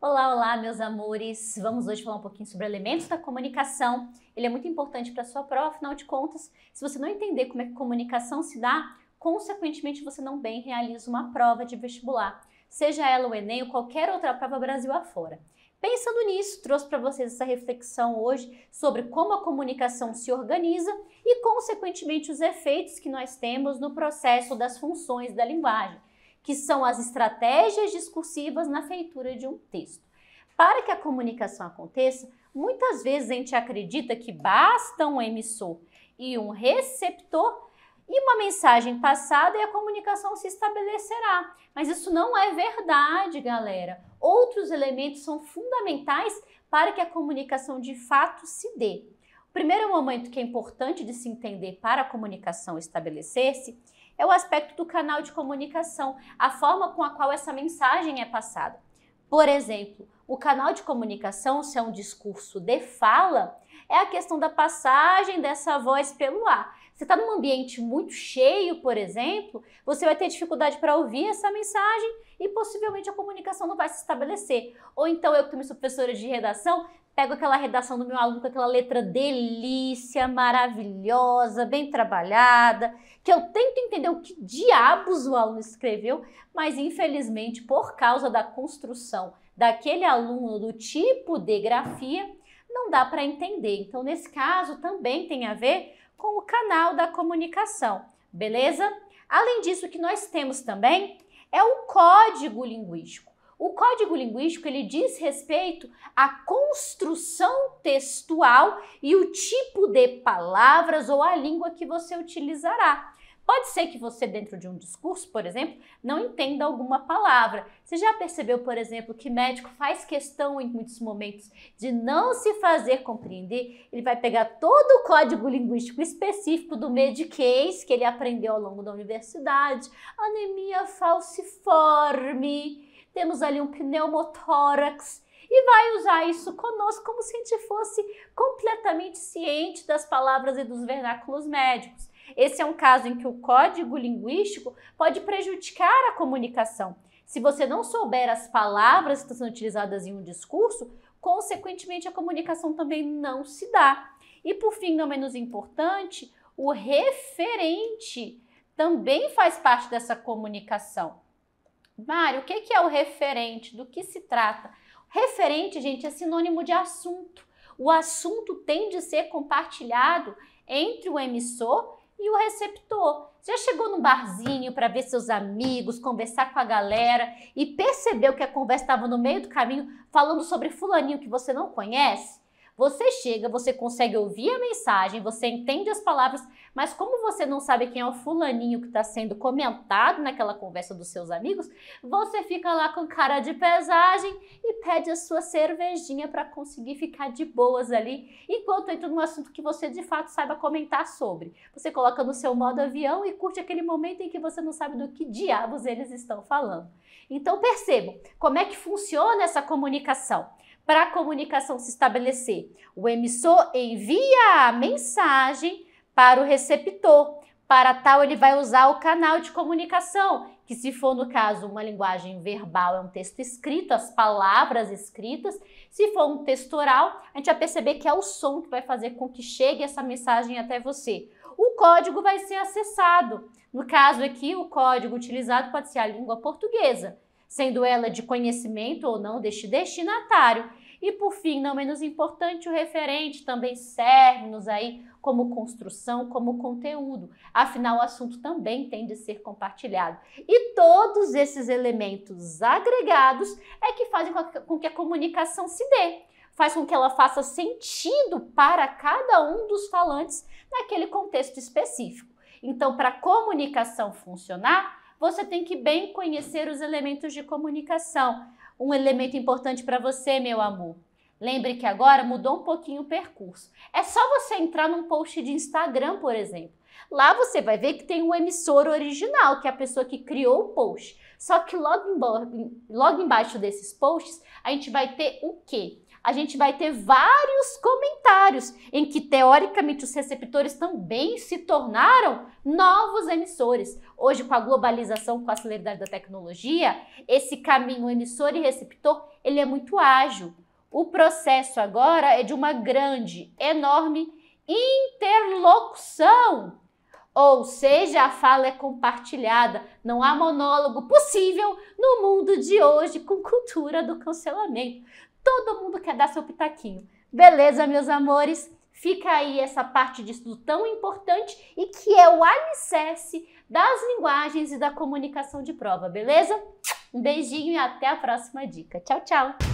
Olá, olá, meus amores! Vamos hoje falar um pouquinho sobre elementos da comunicação. Ele é muito importante para a sua prova, afinal de contas, se você não entender como é que a comunicação se dá, consequentemente você não bem realiza uma prova de vestibular, seja ela o Enem ou qualquer outra prova Brasil afora. Pensando nisso, trouxe para vocês essa reflexão hoje sobre como a comunicação se organiza e, consequentemente, os efeitos que nós temos no processo das funções da linguagem, que são as estratégias discursivas na feitura de um texto. Para que a comunicação aconteça, muitas vezes a gente acredita que basta um emissor e um receptor e uma mensagem passada e a comunicação se estabelecerá. Mas isso não é verdade, galera. Outros elementos são fundamentais para que a comunicação de fato se dê. O primeiro momento que é importante de se entender para a comunicação estabelecer-se é o aspecto do canal de comunicação, a forma com a qual essa mensagem é passada. Por exemplo, o canal de comunicação, se é um discurso de fala, é a questão da passagem dessa voz pelo ar. Você está num ambiente muito cheio, por exemplo, você vai ter dificuldade para ouvir essa mensagem e possivelmente a comunicação não vai se estabelecer. Ou então eu, que também sou professora de redação, pego aquela redação do meu aluno com aquela letra delícia, maravilhosa, bem trabalhada, que eu tento entender o que diabos o aluno escreveu, mas infelizmente por causa da construção daquele aluno, do tipo de grafia, não dá para entender. Então, nesse caso, também tem a ver com o canal da comunicação, beleza? Além disso, o que nós temos também é o código linguístico. O código linguístico, ele diz respeito à construção textual e o tipo de palavras ou a língua que você utilizará. Pode ser que você, dentro de um discurso, por exemplo, não entenda alguma palavra. Você já percebeu, por exemplo, que médico faz questão, em muitos momentos, de não se fazer compreender? Ele vai pegar todo o código linguístico específico do Medicaid, que ele aprendeu ao longo da universidade, anemia falciforme, temos ali um pneumotórax, e vai usar isso conosco como se a gente fosse completamente ciente das palavras e dos vernáculos médicos. Esse é um caso em que o código linguístico pode prejudicar a comunicação. Se você não souber as palavras que estão sendo utilizadas em um discurso, consequentemente a comunicação também não se dá. E por fim, não menos importante, o referente também faz parte dessa comunicação. Mário, o que é o referente? Do que se trata? Referente, gente, é sinônimo de assunto. O assunto tem de ser compartilhado entre o emissor e o receptor. Já chegou num barzinho para ver seus amigos, conversar com a galera e percebeu que a conversa estava no meio do caminho falando sobre fulaninho que você não conhece? Você chega, você consegue ouvir a mensagem, você entende as palavras, mas como você não sabe quem é o fulaninho que está sendo comentado naquela conversa dos seus amigos, você fica lá com cara de pesagem e pede a sua cervejinha para conseguir ficar de boas ali, enquanto entra num assunto que você de fato saiba comentar sobre. Você coloca no seu modo avião e curte aquele momento em que você não sabe do que diabos eles estão falando. Então percebam como é que funciona essa comunicação. Para a comunicação se estabelecer, o emissor envia a mensagem para o receptor. Para tal, ele vai usar o canal de comunicação, que se for, no caso, uma linguagem verbal, é um texto escrito, as palavras escritas. Se for um texto oral, a gente vai perceber que é o som que vai fazer com que chegue essa mensagem até você. O código vai ser acessado. No caso aqui, o código utilizado pode ser a língua portuguesa, sendo ela de conhecimento ou não deste destinatário. E por fim, não menos importante, o referente também serve-nos aí como construção, como conteúdo. Afinal, o assunto também tem de ser compartilhado. E todos esses elementos agregados é que fazem com que a comunicação se dê. Faz com que ela faça sentido para cada um dos falantes naquele contexto específico. Então, para a comunicação funcionar, você tem que bem conhecer os elementos de comunicação. Um elemento importante para você, meu amor. Lembre que agora mudou um pouquinho o percurso. É só você entrar num post de Instagram, por exemplo. Lá você vai ver que tem um emissor original, que é a pessoa que criou o post. Só que logo embaixo desses posts, a gente vai ter o quê? a gente vai ter vários comentários em que, teoricamente, os receptores também se tornaram novos emissores. Hoje, com a globalização, com a celeridade da tecnologia, esse caminho emissor e receptor, ele é muito ágil. O processo agora é de uma grande, enorme interlocução. Ou seja, a fala é compartilhada, não há monólogo possível no mundo de hoje com cultura do cancelamento. Todo mundo quer dar seu pitaquinho. Beleza, meus amores? Fica aí essa parte de estudo tão importante e que é o alicerce das linguagens e da comunicação de prova, beleza? Um beijinho e até a próxima dica. Tchau, tchau!